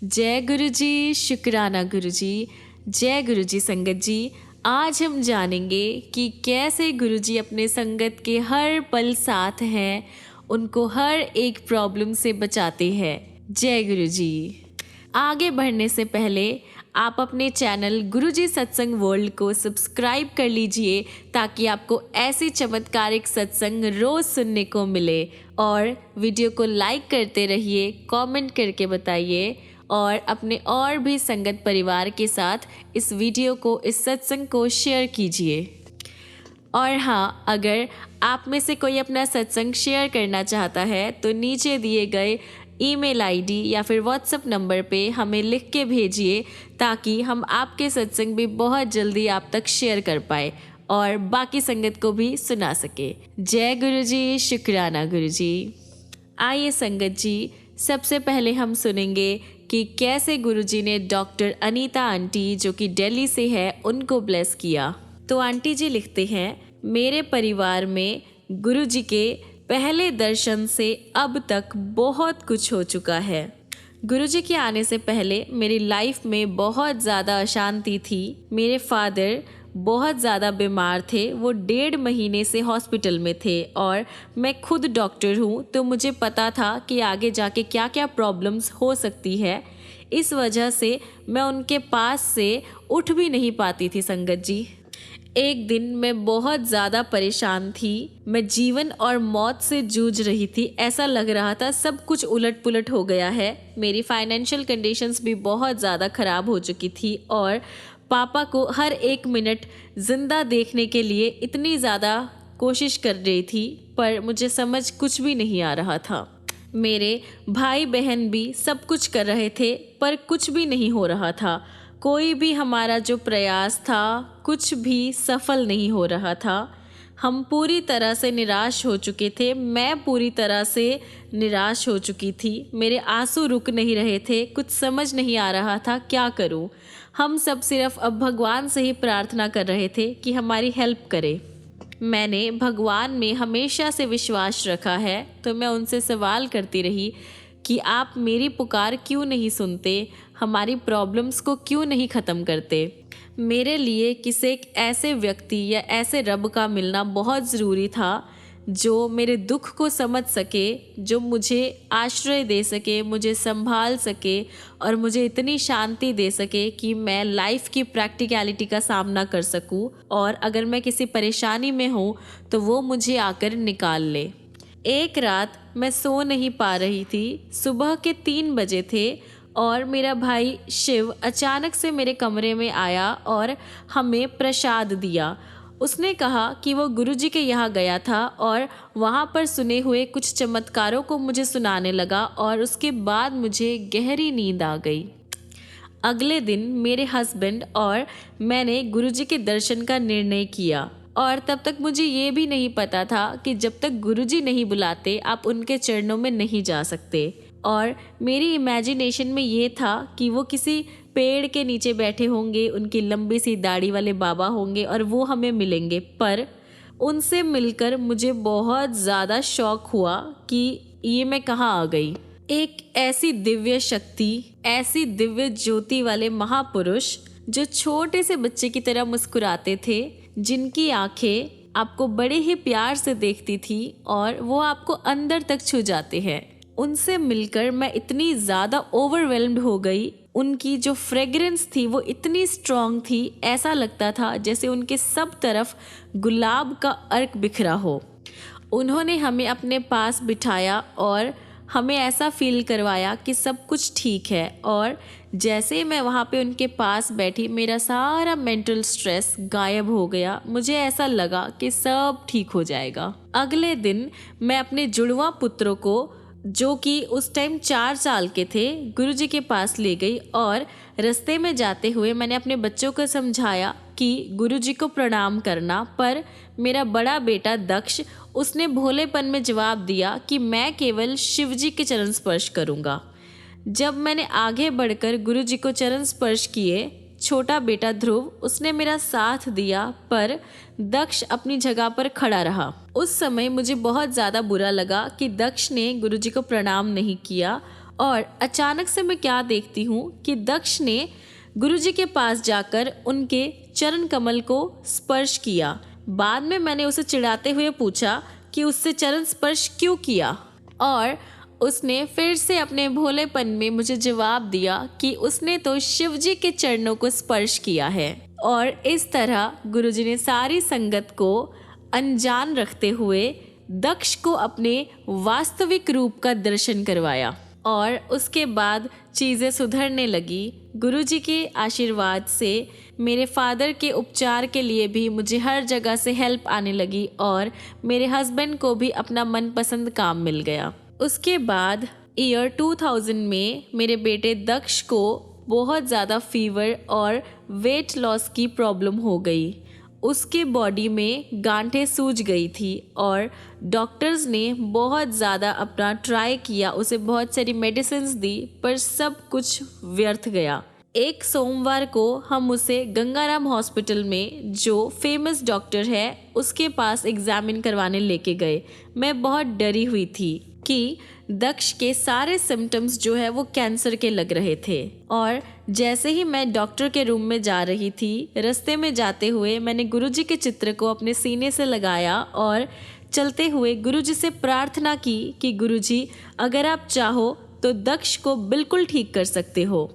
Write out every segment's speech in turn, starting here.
जय गुरु जी, शुक्राना गुरु जी। जय गुरु जी संगत जी। आज हम जानेंगे कि कैसे गुरु जी अपने संगत के हर पल साथ हैं, उनको हर एक प्रॉब्लम से बचाते हैं। जय गुरु जी। आगे बढ़ने से पहले आप अपने चैनल गुरुजी सत्संग वर्ल्ड को सब्सक्राइब कर लीजिए ताकि आपको ऐसी चमत्कारिक सत्संग रोज सुनने को मिले। और वीडियो को लाइक करते रहिए, कमेंट करके बताइए और अपने और भी संगत परिवार के साथ इस वीडियो को, इस सत्संग को शेयर कीजिए। और हाँ, अगर आप में से कोई अपना सत्संग शेयर करना चाहता है तो नीचे दिए गए ईमेल आईडी या फिर व्हाट्सएप नंबर पे हमें लिख के भेजिए ताकि हम आपके सत्संग भी बहुत जल्दी आप तक शेयर कर पाए और बाकी संगत को भी सुना सके। जय गुरु जी, शुक्राना गुरु जी। आइए संगत जी, सबसे पहले हम सुनेंगे कि कैसे गुरु जी ने डॉक्टर अनीता आंटी जो कि दिल्ली से है उनको ब्लेस किया। तो आंटी जी लिखते हैं, मेरे परिवार में गुरु जी के पहले दर्शन से अब तक बहुत कुछ हो चुका है। गुरुजी के आने से पहले मेरी लाइफ में बहुत ज़्यादा अशांति थी। मेरे फादर बहुत ज़्यादा बीमार थे, वो 1.5 महीने से हॉस्पिटल में थे और मैं खुद डॉक्टर हूँ तो मुझे पता था कि आगे जाके क्या क्या प्रॉब्लम्स हो सकती है। इस वजह से मैं उनके पास से उठ भी नहीं पाती थी संगत जी। एक दिन मैं बहुत ज़्यादा परेशान थी, मैं जीवन और मौत से जूझ रही थी। ऐसा लग रहा था सब कुछ उलट पुलट हो गया है। मेरी फाइनेंशियल कंडीशंस भी बहुत ज़्यादा ख़राब हो चुकी थी और पापा को हर एक मिनट ज़िंदा देखने के लिए इतनी ज़्यादा कोशिश कर रही थी, पर मुझे समझ कुछ भी नहीं आ रहा था। मेरे भाई बहन भी सब कुछ कर रहे थे पर कुछ भी नहीं हो रहा था। कोई भी हमारा जो प्रयास था कुछ भी सफल नहीं हो रहा था। हम पूरी तरह से निराश हो चुके थे, मैं पूरी तरह से निराश हो चुकी थी। मेरे आंसू रुक नहीं रहे थे, कुछ समझ नहीं आ रहा था क्या करूं। हम सब सिर्फ अब भगवान से ही प्रार्थना कर रहे थे कि हमारी हेल्प करे। मैंने भगवान में हमेशा से विश्वास रखा है तो मैं उनसे सवाल करती रही कि आप मेरी पुकार क्यों नहीं सुनते, हमारी प्रॉब्लम्स को क्यों नहीं ख़त्म करते। मेरे लिए किसी एक ऐसे व्यक्ति या ऐसे रब का मिलना बहुत ज़रूरी था जो मेरे दुख को समझ सके, जो मुझे आश्रय दे सके, मुझे संभाल सके और मुझे इतनी शांति दे सके कि मैं लाइफ की प्रैक्टिकलिटी का सामना कर सकूं और अगर मैं किसी परेशानी में हूं तो वो मुझे आकर निकाल ले। एक रात मैं सो नहीं पा रही थी, सुबह के 3 बजे थे और मेरा भाई शिव अचानक से मेरे कमरे में आया और हमें प्रसाद दिया। उसने कहा कि वो गुरुजी के यहाँ गया था और वहाँ पर सुने हुए कुछ चमत्कारों को मुझे सुनाने लगा और उसके बाद मुझे गहरी नींद आ गई। अगले दिन मेरे हस्बैंड और मैंने गुरुजी के दर्शन का निर्णय किया और तब तक मुझे ये भी नहीं पता था कि जब तक गुरुजी नहीं बुलाते आप उनके चरणों में नहीं जा सकते। और मेरी इमेजिनेशन में ये था कि वो किसी पेड़ के नीचे बैठे होंगे, उनकी लंबी सी दाढ़ी वाले बाबा होंगे और वो हमें मिलेंगे। पर उनसे मिलकर मुझे बहुत ज़्यादा शौक हुआ कि ये मैं कहाँ आ गई। एक ऐसी दिव्य शक्ति, ऐसी दिव्य ज्योति वाले महापुरुष जो छोटे से बच्चे की तरह मुस्कुराते थे, जिनकी आंखें आपको बड़े ही प्यार से देखती थी और वो आपको अंदर तक छू जाते हैं। उनसे मिलकर मैं इतनी ज़्यादा ओवरवेल्म्ड हो गई। उनकी जो फ्रेग्रेंस थी वो इतनी स्ट्रॉन्ग थी, ऐसा लगता था जैसे उनके सब तरफ गुलाब का अर्क बिखरा हो। उन्होंने हमें अपने पास बिठाया और हमें ऐसा फील करवाया कि सब कुछ ठीक है। और जैसे मैं वहाँ पे उनके पास बैठी, मेरा सारा मेंटल स्ट्रेस गायब हो गया। मुझे ऐसा लगा कि सब ठीक हो जाएगा। अगले दिन मैं अपने जुड़वा पुत्रों को, जो कि उस टाइम 4 साल के थे, गुरुजी के पास ले गई और रास्ते में जाते हुए मैंने अपने बच्चों को समझाया कि गुरुजी को प्रणाम करना। पर मेरा बड़ा बेटा दक्ष, उसने भोलेपन में जवाब दिया कि मैं केवल शिवजी के चरण स्पर्श करूँगा। जब मैंने आगे बढ़कर गुरुजी को चरण स्पर्श किए, छोटा बेटा ध्रुव, उसने मेरा साथ दिया पर दक्ष अपनी जगह पर खड़ा रहा। उस समय मुझे बहुत ज़्यादा बुरा लगा कि दक्ष ने गुरुजी को प्रणाम नहीं किया और अचानक से मैं क्या देखती हूँ कि दक्ष ने गुरुजी के पास जाकर उनके चरण कमल को स्पर्श किया। बाद में मैंने उसे चिढ़ाते हुए पूछा कि उससे चरण स्पर्श क्यों किया, और उसने फिर से अपने भोलेपन में मुझे जवाब दिया कि उसने तो शिवजी के चरणों को स्पर्श किया है। और इस तरह गुरुजी ने सारी संगत को अनजान रखते हुए दक्ष को अपने वास्तविक रूप का दर्शन करवाया। और उसके बाद चीज़ें सुधरने लगी। गुरुजी के आशीर्वाद से मेरे फादर के उपचार के लिए भी मुझे हर जगह से हेल्प आने लगी और मेरे हस्बैंड को भी अपना मनपसंद काम मिल गया। उसके बाद ईयर 2000 में मेरे बेटे दक्ष को बहुत ज़्यादा फीवर और वेट लॉस की प्रॉब्लम हो गई। उसके बॉडी में गांठें सूज गई थी और डॉक्टर्स ने बहुत ज़्यादा अपना ट्राई किया, उसे बहुत सारी मेडिसिन्स दी, पर सब कुछ व्यर्थ गया। एक सोमवार को हम उसे गंगाराम हॉस्पिटल में, जो फेमस डॉक्टर है, उसके पास एग्जामिन करवाने लेके गए। मैं बहुत डरी हुई थी कि दक्ष के सारे सिम्टम्स जो है वो कैंसर के लग रहे थे। और जैसे ही मैं डॉक्टर के रूम में जा रही थी, रास्ते में जाते हुए मैंने गुरुजी के चित्र को अपने सीने से लगाया और चलते हुए गुरुजी से प्रार्थना की कि गुरुजी, अगर आप चाहो तो दक्ष को बिल्कुल ठीक कर सकते हो।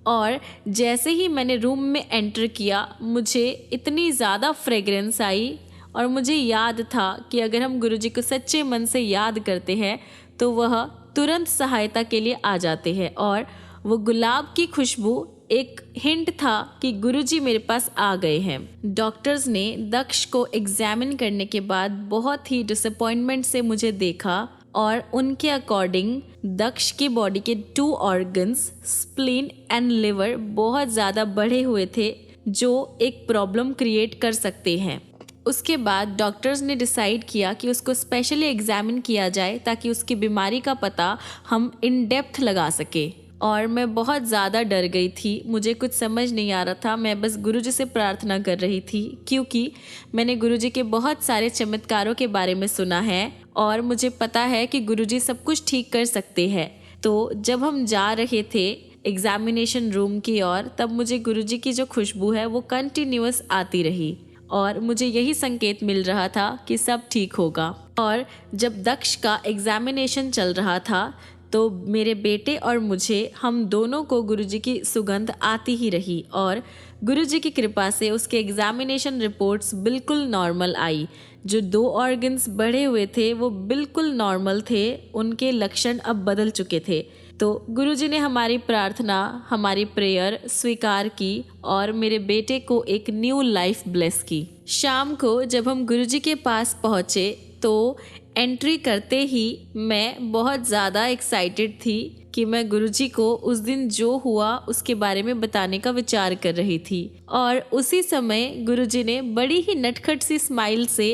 और जैसे ही मैंने रूम में एंटर किया, मुझे इतनी ज़्यादा फ्रेग्रेंस आई और मुझे याद था कि अगर हम गुरुजी को सच्चे मन से याद करते हैं तो वह तुरंत सहायता के लिए आ जाते हैं। और वो गुलाब की खुशबू एक हिंट था कि गुरुजी मेरे पास आ गए हैं। डॉक्टर्स ने दक्ष को एग्जामिन करने के बाद बहुत ही डिसअपॉइंटमेंट से मुझे देखा और उनके अकॉर्डिंग दक्ष की बॉडी के 2 ऑर्गन्स, स्प्लीन एंड लिवर, बहुत ज़्यादा बढ़े हुए थे, जो एक प्रॉब्लम क्रिएट कर सकते हैं। उसके बाद डॉक्टर्स ने डिसाइड किया कि उसको स्पेशली एग्जामिन किया जाए ताकि उसकी बीमारी का पता हम इन डेप्थ लगा सके। और मैं बहुत ज़्यादा डर गई थी, मुझे कुछ समझ नहीं आ रहा था। मैं बस गुरुजी से प्रार्थना कर रही थी क्योंकि मैंने गुरुजी के बहुत सारे चमत्कारों के बारे में सुना है और मुझे पता है कि गुरुजी सब कुछ ठीक कर सकते हैं। तो जब हम जा रहे थे एग्जामिनेशन रूम की ओर, तब मुझे गुरुजी की जो खुशबू है वो कंटिन्यूअस आती रही और मुझे यही संकेत मिल रहा था कि सब ठीक होगा। और जब दक्ष का एग्जामिनेशन चल रहा था तो मेरे बेटे और मुझे, हम दोनों को गुरुजी की सुगंध आती ही रही और गुरुजी की कृपा से उसके एग्जामिनेशन रिपोर्ट्स बिल्कुल नॉर्मल आई। जो 2 ऑर्गन्स बढ़े हुए थे वो बिल्कुल नॉर्मल थे, उनके लक्षण अब बदल चुके थे। तो गुरुजी ने हमारी प्रार्थना, हमारी प्रेयर स्वीकार की और मेरे बेटे को एक न्यू लाइफ ब्लेस की। शाम को जब हम गुरुजी के पास पहुँचे तो एंट्री करते ही मैं बहुत ज़्यादा एक्साइटेड थी कि मैं गुरुजी को उस दिन जो हुआ उसके बारे में बताने का विचार कर रही थी। और उसी समय गुरुजी ने बड़ी ही नटखट सी स्माइल से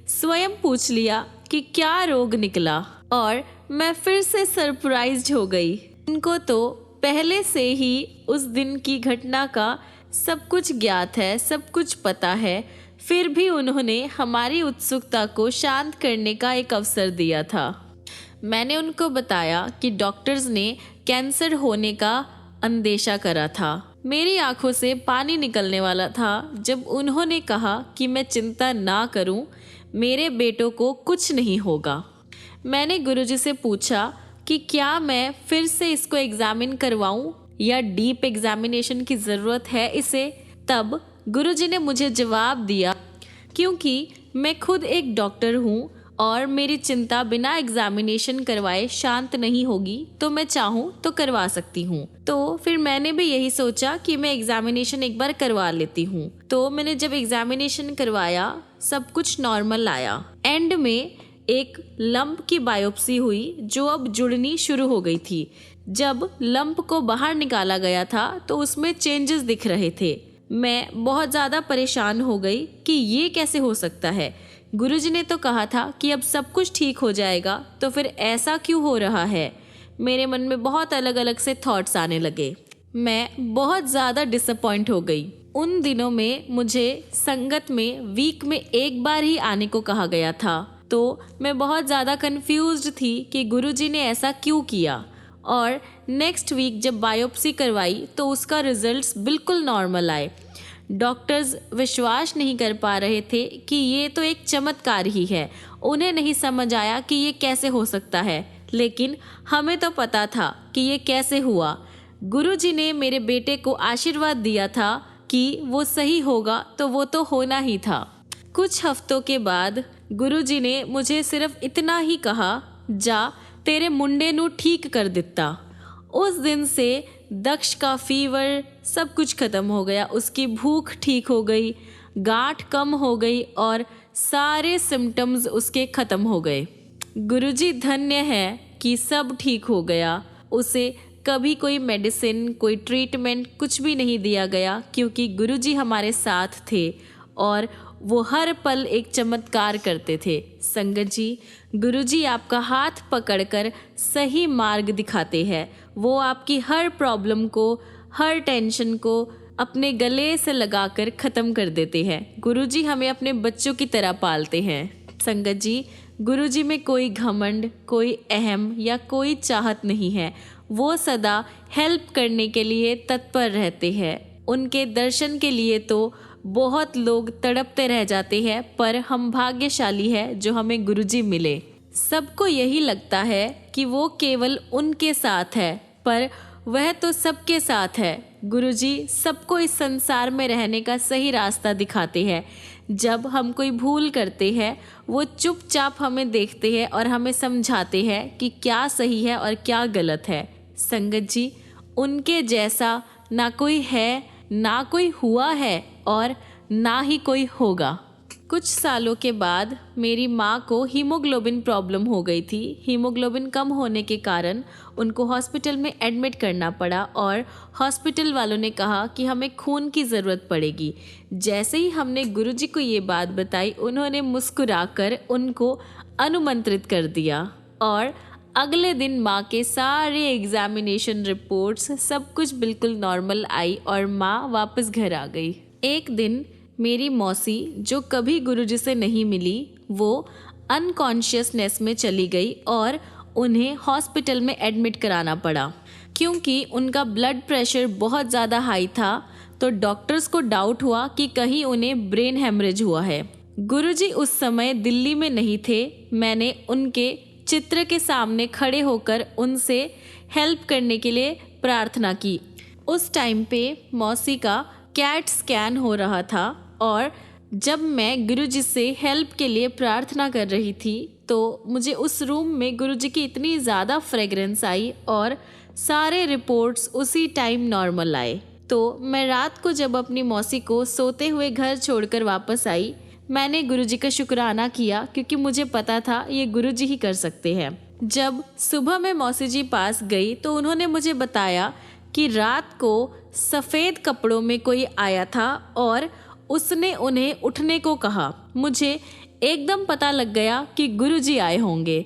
स्वयं पूछ लिया कि क्या रोग निकला, और मैं फिर से सरप्राइज्ड हो गई। उनको तो पहले से ही उस दिन की घटना का सब कुछ ज्ञात है, सब कुछ पता है, फिर भी उन्होंने हमारी उत्सुकता को शांत करने का एक अवसर दिया था। मैंने उनको बताया कि डॉक्टर्स ने कैंसर होने का अंदेशा करा था। मेरी आंखों से पानी निकलने वाला था जब उन्होंने कहा कि मैं चिंता ना करूं, मेरे बेटों को कुछ नहीं होगा। मैंने गुरुजी से पूछा कि क्या मैं फिर से इसको एग्जामिन करवाऊं या डीप एग्जामिनेशन की ज़रूरत है इसे। तब गुरुजी ने मुझे जवाब दिया, क्योंकि मैं खुद एक डॉक्टर हूँ और मेरी चिंता बिना एग्जामिनेशन करवाए शांत नहीं होगी, तो मैं चाहूँ तो करवा सकती हूँ। तो फिर मैंने भी यही सोचा कि मैं एग्जामिनेशन एक बार करवा लेती हूँ। तो मैंने जब एग्जामिनेशन करवाया, सब कुछ नॉर्मल आया। एंड में एक लंप की बायोप्सी हुई जो अब जुड़नी शुरू हो गई थी। जब लंप को बाहर निकाला गया था तो उसमें चेंजेस दिख रहे थे। मैं बहुत ज़्यादा परेशान हो गई कि ये कैसे हो सकता है। गुरुजी ने तो कहा था कि अब सब कुछ ठीक हो जाएगा, तो फिर ऐसा क्यों हो रहा है। मेरे मन में बहुत अलग अलग से थॉट्स आने लगे। मैं बहुत ज़्यादा डिसअपॉइंट हो गई। उन दिनों में मुझे संगत में वीक में एक बार ही आने को कहा गया था, तो मैं बहुत ज़्यादा कंफ्यूज्ड थी कि गुरुजी ने ऐसा क्यों किया और नेक्स्ट वीक जब बायोप्सी करवाई तो उसका रिजल्ट्स बिल्कुल नॉर्मल आए। डॉक्टर्स विश्वास नहीं कर पा रहे थे कि ये तो एक चमत्कार ही है। उन्हें नहीं समझ आया कि ये कैसे हो सकता है, लेकिन हमें तो पता था कि ये कैसे हुआ। गुरुजी ने मेरे बेटे को आशीर्वाद दिया था कि वो सही होगा, तो वो तो होना ही था। कुछ हफ्तों के बाद गुरुजी ने मुझे सिर्फ इतना ही कहा, जा तेरे मुंडे नू ठीक कर दिता। उस दिन से दक्ष का फीवर सब कुछ खत्म हो गया। उसकी भूख ठीक हो गई, गांठ कम हो गई और सारे सिम्टम्स उसके खत्म हो गए। गुरुजी धन्य है कि सब ठीक हो गया। उसे कभी कोई मेडिसिन, कोई ट्रीटमेंट कुछ भी नहीं दिया गया, क्योंकि गुरुजी हमारे साथ थे और वो हर पल एक चमत्कार करते थे। संगत जी, गुरुजी आपका हाथ पकड़कर सही मार्ग दिखाते हैं। वो आपकी हर प्रॉब्लम को, हर टेंशन को अपने गले से लगाकर ख़त्म कर देते हैं। गुरुजी हमें अपने बच्चों की तरह पालते हैं। संगत जी, गुरुजी में कोई घमंड, कोई अहम या कोई चाहत नहीं है। वो सदा हेल्प करने के लिए तत्पर रहते हैं। उनके दर्शन के लिए तो बहुत लोग तड़पते रह जाते हैं, पर हम भाग्यशाली है जो हमें गुरुजी मिले। सबको यही लगता है कि वो केवल उनके साथ है, पर वह तो सबके साथ है। गुरुजी सबको इस संसार में रहने का सही रास्ता दिखाते हैं। जब हम कोई भूल करते हैं, वो चुपचाप हमें देखते हैं और हमें समझाते हैं कि क्या सही है और क्या गलत है। संगत जी, उनके जैसा ना कोई है, ना कोई हुआ है और ना ही कोई होगा। कुछ सालों के बाद मेरी माँ को हीमोग्लोबिन प्रॉब्लम हो गई थी। हीमोग्लोबिन कम होने के कारण उनको हॉस्पिटल में एडमिट करना पड़ा और हॉस्पिटल वालों ने कहा कि हमें खून की ज़रूरत पड़ेगी। जैसे ही हमने गुरुजी को ये बात बताई, उन्होंने मुस्कुराकर उनको अनुमंत्रित कर दिया और अगले दिन माँ के सारे एग्जामिनेशन रिपोर्ट्स सब कुछ बिल्कुल नॉर्मल आई और माँ वापस घर आ गई। एक दिन मेरी मौसी, जो कभी गुरुजी से नहीं मिली, वो अनकॉन्शियसनेस में चली गई और उन्हें हॉस्पिटल में एडमिट कराना पड़ा। क्योंकि उनका ब्लड प्रेशर बहुत ज़्यादा हाई था, तो डॉक्टर्स को डाउट हुआ कि कहीं उन्हें ब्रेन हेमरेज हुआ है। गुरुजी उस समय दिल्ली में नहीं थे। मैंने उनके चित्र के सामने खड़े होकर उनसे हेल्प करने के लिए प्रार्थना की। उस टाइम पे मौसी का कैट स्कैन हो रहा था और जब मैं गुरुजी से हेल्प के लिए प्रार्थना कर रही थी, तो मुझे उस रूम में गुरुजी की इतनी ज़्यादा फ्रेगरेंस आई और सारे रिपोर्ट्स उसी टाइम नॉर्मल आए। तो मैं रात को जब अपनी मौसी को सोते हुए घर छोड़कर वापस आई, मैंने गुरुजी का शुक्राना किया, क्योंकि मुझे पता था ये गुरुजी ही कर सकते हैं। जब सुबह मैं मौसी जी पास गई तो उन्होंने मुझे बताया कि रात को सफ़ेद कपड़ों में कोई आया था और उसने उन्हें उठने को कहा। मुझे एकदम पता लग गया कि गुरुजी आए होंगे।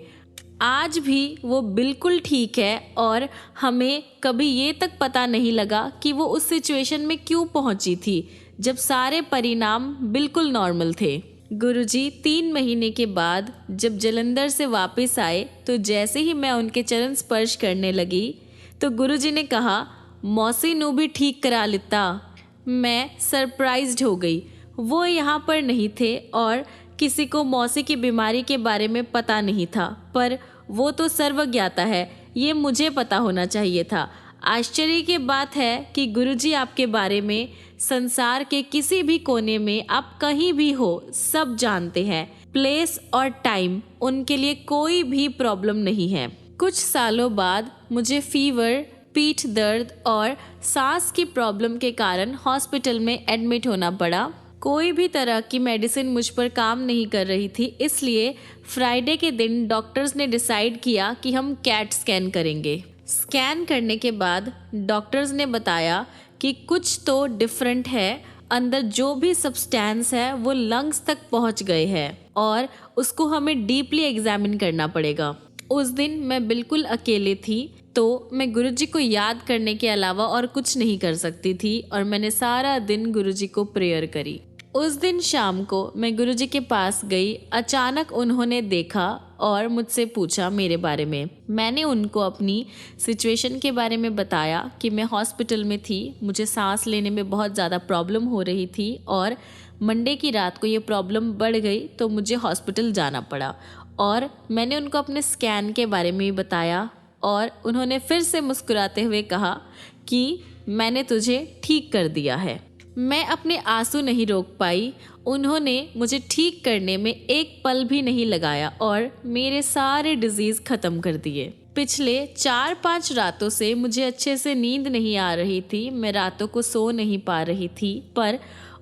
आज भी वो बिल्कुल ठीक है और हमें कभी ये तक पता नहीं लगा कि वो उस सिचुएशन में क्यों पहुंची थी जब सारे परिणाम बिल्कुल नॉर्मल थे। गुरुजी 3 महीने के बाद जब जलंधर से वापस आए, तो जैसे ही मैं उनके चरण स्पर्श करने लगी तो गुरुजी ने कहा, मौसी नू भी ठीक करा लिता। मैं सरप्राइज्ड हो गई। वो यहाँ पर नहीं थे और किसी को मौसी की बीमारी के बारे में पता नहीं था, पर वो तो सर्वज्ञाता है, ये मुझे पता होना चाहिए था। आश्चर्य की बात है कि गुरुजी आपके बारे में संसार के किसी भी कोने में, आप कहीं भी हो, सब जानते हैं। प्लेस और टाइम, उनके लिए कोई भी प्रॉब्लम नहीं है। कुछ सालों बाद मुझे फीवर, पीठ दर्द और सांस की प्रॉब्लम के कारण हॉस्पिटल में एडमिट होना पड़ा। कोई भी तरह की मेडिसिन मुझ पर काम नहीं कर रही थी, इसलिए फ्राइडे के दिन डॉक्टर्स ने डिसाइड किया कि हम कैट स्कैन करेंगे। स्कैन करने के बाद डॉक्टर्स ने बताया कि कुछ तो डिफरेंट है। अंदर जो भी सब्सटेंस है वो लंग्स तक पहुंच गए हैं और उसको हमें डीपली एग्जामिन करना पड़ेगा। उस दिन मैं बिल्कुल अकेले थी, तो मैं गुरुजी को याद करने के अलावा और कुछ नहीं कर सकती थी और मैंने सारा दिन गुरुजी को प्रेयर करी। उस दिन शाम को मैं गुरुजी के पास गई। अचानक उन्होंने देखा और मुझसे पूछा मेरे बारे में। मैंने उनको अपनी सिचुएशन के बारे में बताया कि मैं हॉस्पिटल में थी, मुझे सांस लेने में बहुत ज़्यादा प्रॉब्लम हो रही थी और मंडे की रात को ये प्रॉब्लम बढ़ गई तो मुझे हॉस्पिटल जाना पड़ा। और मैंने उनको अपने स्कैन के बारे में भी बताया और उन्होंने फिर से मुस्कुराते हुए कहा कि मैंने तुझे ठीक कर दिया है। मैं अपने आंसू नहीं रोक पाई। उन्होंने मुझे ठीक करने में एक पल भी नहीं लगाया और मेरे सारे डिजीज़ ख़त्म कर दिए। पिछले 4-5 रातों से मुझे अच्छे से नींद नहीं आ रही थी, मैं रातों को सो नहीं पा रही थी, पर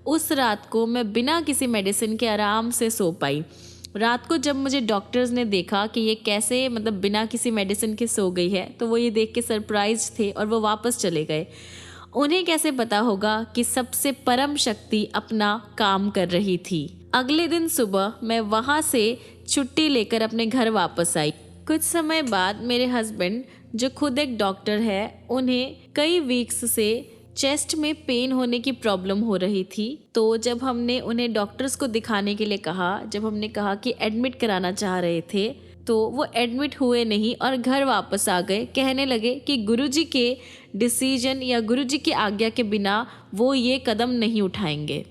उस रात को मैं बिना किसी मेडिसिन के आराम से सो पाई। रात को जब मुझे डॉक्टर्स ने देखा कि ये कैसे बिना किसी मेडिसिन के सो गई है, तो वो ये देख के सरप्राइज थे और वो वापस चले गए। उन्हें कैसे पता होगा कि सबसे परम शक्ति अपना काम कर रही थी। अगले दिन सुबह मैं वहाँ से छुट्टी लेकर अपने घर वापस आई। कुछ समय बाद मेरे हस्बैंड, जो खुद एक डॉक्टर है, उन्हें कई वीक्स से चेस्ट में पेन होने की प्रॉब्लम हो रही थी। तो जब हमने उन्हें डॉक्टर्स को दिखाने के लिए कहा, जब हमने कहा कि एडमिट कराना चाह रहे थे, तो वो एडमिट हुए नहीं और घर वापस आ गए। कहने लगे कि गुरुजी के डिसीजन या गुरुजी की आज्ञा के बिना वो ये कदम नहीं उठाएंगे।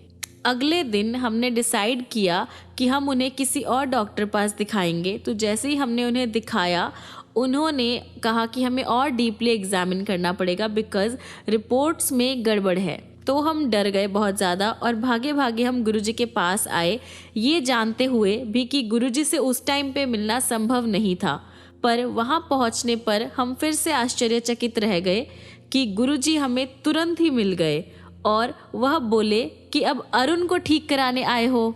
अगले दिन हमने डिसाइड किया कि हम उन्हें किसी और डॉक्टर पास दिखाएंगे। तो जैसे ही हमने उन्हें दिखाया, उन्होंने कहा कि हमें और डीपली एग्जामिन करना पड़ेगा बिकॉज़ रिपोर्ट्स में गड़बड़ है। तो हम डर गए बहुत ज़्यादा और भागे भागे हम गुरुजी के पास आए, ये जानते हुए भी कि गुरुजी से उस टाइम पे मिलना संभव नहीं था। पर वहाँ पहुँचने पर हम फिर से आश्चर्यचकित रह गए कि गुरुजी हमें तुरंत ही मिल गए और वह बोले कि अब अरुण को ठीक कराने आए हो।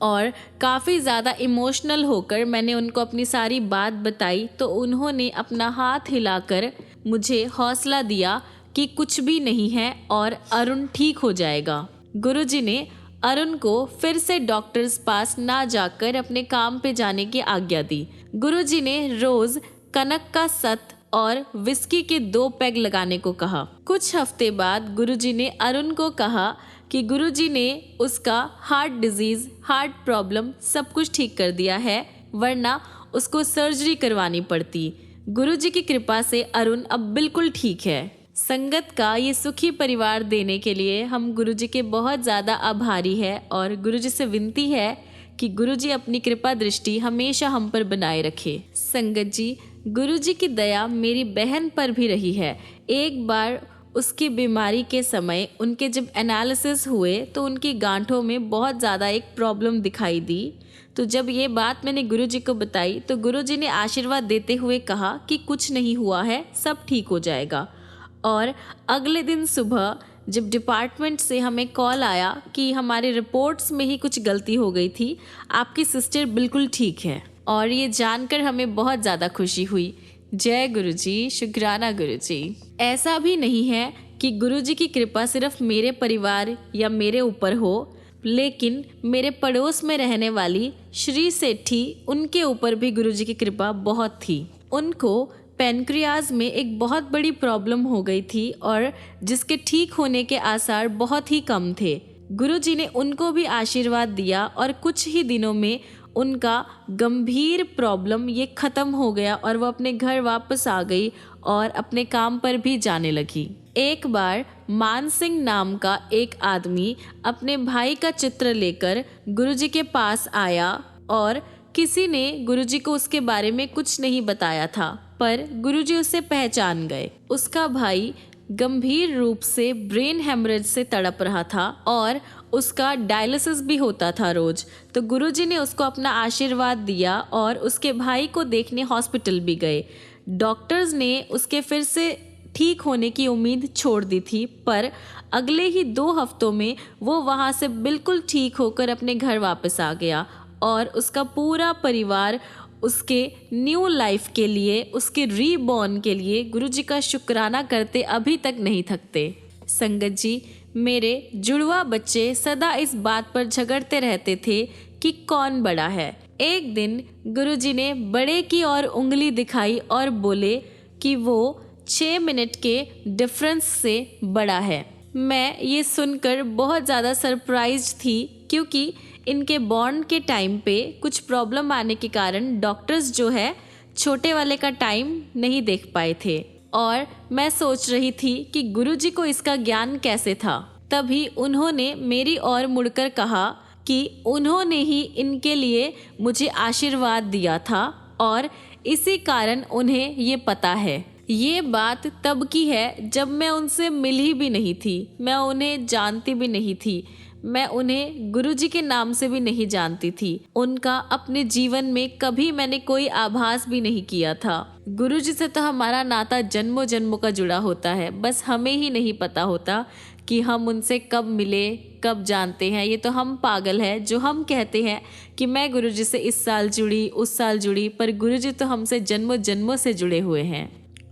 और काफ़ी ज़्यादा इमोशनल होकर मैंने उनको अपनी सारी बात बताई, तो उन्होंने अपना हाथ हिलाकर मुझे हौसला दिया कि कुछ भी नहीं है और अरुण ठीक हो जाएगा। गुरुजी ने अरुण को फिर से डॉक्टर्स पास ना जाकर अपने काम पे जाने की आज्ञा दी। गुरुजी ने रोज़ कनक का सत और विस्की के 2 पैग लगाने को कहा। कुछ हफ्ते बाद गुरुजी ने अरुण को कहा कि गुरुजी ने उसका हार्ट डिजीज़, हार्ट प्रॉब्लम सब कुछ ठीक कर दिया है, वरना उसको सर्जरी करवानी पड़ती। गुरुजी की कृपा से अरुण अब बिल्कुल ठीक है। संगत का ये सुखी परिवार देने के लिए हम गुरुजी के बहुत ज़्यादा आभारी है और गुरुजी से विनती है कि गुरुजी अपनी कृपा दृष्टि हमेशा हम पर बनाए रखे। संगत जी, गुरुजी की दया मेरी बहन पर भी रही है। एक बार उसकी बीमारी के समय उनके जब एनालिसिस हुए तो उनकी गांठों में बहुत ज़्यादा एक प्रॉब्लम दिखाई दी। तो जब ये बात मैंने गुरुजी को बताई तो गुरुजी ने आशीर्वाद देते हुए कहा कि कुछ नहीं हुआ है, सब ठीक हो जाएगा। और अगले दिन सुबह जब डिपार्टमेंट से हमें कॉल आया कि हमारे रिपोर्ट्स में ही कुछ गलती हो गई थी, आपकी सिस्टर बिल्कुल ठीक है, और ये जानकर हमें बहुत ज़्यादा खुशी हुई। जय गुरुजी, शुक्राना गुरुजी। ऐसा भी नहीं है कि गुरुजी की कृपा सिर्फ मेरे परिवार या मेरे ऊपर हो, लेकिन मेरे पड़ोस में रहने वाली श्री सेठी, उनके ऊपर भी गुरुजी की कृपा बहुत थी। उनको पैनक्रियाज में एक बहुत बड़ी प्रॉब्लम हो गई थी और जिसके ठीक होने के आसार बहुत ही कम थे। गुरुजी ने उनको भी आशीर्वाद दिया और कुछ ही दिनों में उनका गंभीर प्रॉब्लम ये ख़त्म हो गया और वो अपने घर वापस आ गई और अपने काम पर भी जाने लगी। एक बार मान सिंह नाम का एक आदमी अपने भाई का चित्र लेकर गुरुजी के पास आया और किसी ने गुरुजी को उसके बारे में कुछ नहीं बताया था, पर गुरुजी उसे पहचान गए। उसका भाई गंभीर रूप से ब्रेन हेमरेज से तड़प रहा था और उसका डायलिसिस भी होता था रोज। तो गुरुजी ने उसको अपना आशीर्वाद दिया और उसके भाई को देखने हॉस्पिटल भी गए। डॉक्टर्स ने उसके फिर से ठीक होने की उम्मीद छोड़ दी थी, पर अगले ही 2 हफ्तों में वो वहाँ से बिल्कुल ठीक होकर अपने घर वापस आ गया और उसका पूरा परिवार उसके न्यू लाइफ के लिए, उसके रीबॉर्न के लिए गुरुजी का शुक्राना करते अभी तक नहीं थकते। संगत जी, मेरे जुड़वा बच्चे सदा इस बात पर झगड़ते रहते थे कि कौन बड़ा है। एक दिन गुरुजी ने बड़े की ओर उंगली दिखाई और बोले कि वो 6 मिनट के डिफरेंस से बड़ा है। मैं ये सुनकर बहुत ज़्यादा सरप्राइज थी, क्योंकि इनके बॉर्न के टाइम पे कुछ प्रॉब्लम आने के कारण डॉक्टर्स जो है छोटे वाले का टाइम नहीं देख पाए थे और मैं सोच रही थी कि गुरुजी को इसका ज्ञान कैसे था। तभी उन्होंने मेरी ओर मुड़कर कहा कि उन्होंने ही इनके लिए मुझे आशीर्वाद दिया था और इसी कारण उन्हें ये पता है। ये बात तब की है जब मैं उनसे मिली भी नहीं थी, मैं उन्हें जानती भी नहीं थी, मैं उन्हें गुरुजी के नाम से भी नहीं जानती थी। उनका अपने जीवन में कभी मैंने कोई आभास भी नहीं किया था। गुरुजी से तो हमारा नाता जन्मों जन्मों का जुड़ा होता है, बस हमें ही नहीं पता होता कि हम उनसे कब मिले, कब जानते हैं। ये तो हम पागल हैं जो हम कहते हैं कि मैं गुरुजी से इस साल जुड़ी, उस साल जुड़ी, पर गुरुजी तो हमसे जन्मों जन्मों से जुड़े हुए हैं।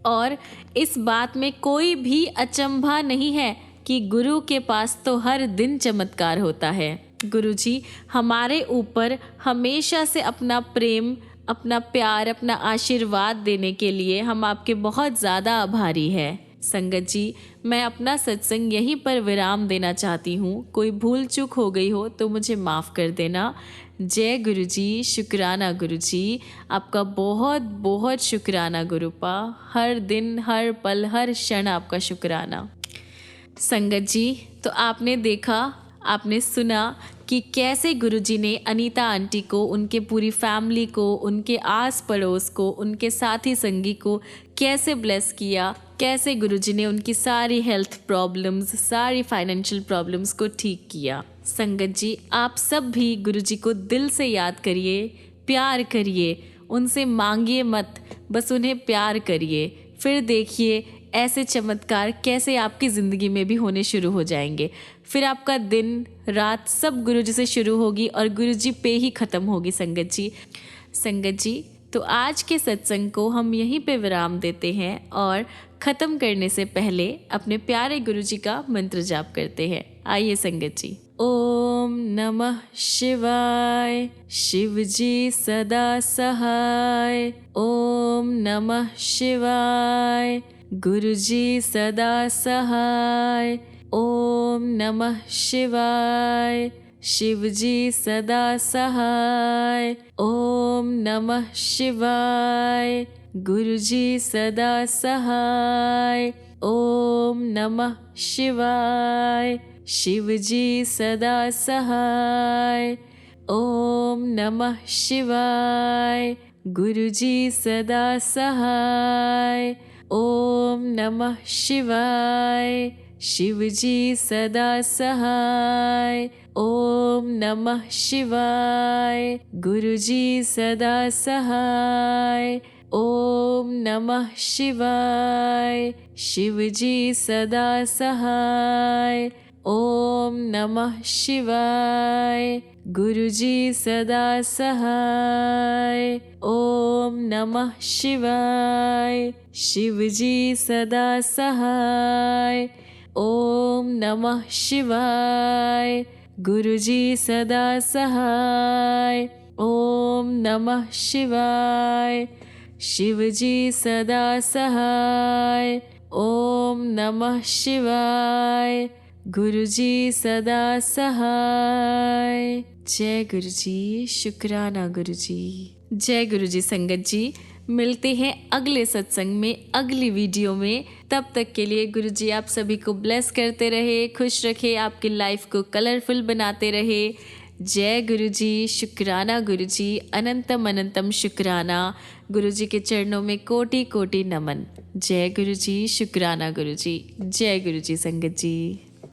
और इस बात में कोई भी अचंभा नहीं है कि गुरु के पास तो हर दिन चमत्कार होता है। गुरुजी हमारे ऊपर हमेशा से अपना प्रेम, अपना प्यार, अपना आशीर्वाद देने के लिए हम आपके बहुत ज़्यादा आभारी हैं। संगत जी, मैं अपना सत्संग यहीं पर विराम देना चाहती हूँ। कोई भूल चूक हो गई हो तो मुझे माफ़ कर देना। जय गुरुजी, शुक्राना गुरुजी, आपका बहुत बहुत शुक्राना गुरुपा। हर दिन, हर पल, हर क्षण आपका शुक्राना। संगत जी, तो आपने देखा, आपने सुना कि कैसे गुरुजी ने अनीता आंटी को, उनके पूरी फैमिली को, उनके आस पड़ोस को, उनके साथी संगी को कैसे ब्लेस किया, कैसे गुरुजी ने उनकी सारी हेल्थ प्रॉब्लम्स, सारी फाइनेंशियल प्रॉब्लम्स को ठीक किया। संगत जी, आप सब भी गुरुजी को दिल से याद करिए, प्यार करिए, उनसे मांगिए मत, बस उन्हें प्यार करिए। फिर देखिए ऐसे चमत्कार कैसे आपकी ज़िंदगी में भी होने शुरू हो जाएंगे। फिर आपका दिन रात सब गुरुजी से शुरू होगी और गुरुजी पे ही ख़त्म होगी। संगत जी, तो आज के सत्संग को हम यहीं पे विराम देते हैं और ख़त्म करने से पहले अपने प्यारे गुरुजी का मंत्र जाप करते हैं। आइए संगत जी। ओम नमः शिवाय, शिव जी सदा सहाय। ओम नमः शिवाय, गुरुजी सदा सहाय। ओम नमः शिवाय, शिवजी सदा सहाय। ओम नमः शिवाय, गुरुजी सदा सहाय। ओम नमः शिवाय, शिवजी सदा सहाय। ओम नमः शिवाय, गुरुजी सदा सहाय। ओम नमः शिवाय, शिवजी सदा सहाय। ओम नमः शिवाय, गुरुजी सदा सहाय। ओम नमः शिवाय, शिवजी सदा सहाय। ओम नमः शिवाय, गुरुजी सदा सहाय। ओम नमः शिवाय, शिवजी सदा सहाय। ओम नमः शिवाय, गुरुजी सदा सहाय। ओम नमः शिवाय, शिवजी सदा सहाय। ओम नमः शिवाय, गुरुजी सदा सहाय। जय गुरुजी, शुक्राना गुरुजी। जय गुरुजी। संगत जी, मिलते हैं अगले सत्संग में, अगली वीडियो में। तब तक के लिए गुरुजी आप सभी को ब्लेस करते रहे, खुश रखे, आपकी लाइफ को कलरफुल बनाते रहे। जय गुरुजी, शुक्राना गुरुजी, अनंतम अनंतम शुक्राना। गुरुजी के चरणों में कोटि कोटि नमन। जय गुरुजी, शुक्राना गुरुजी। जय गुरुजी संगत जी।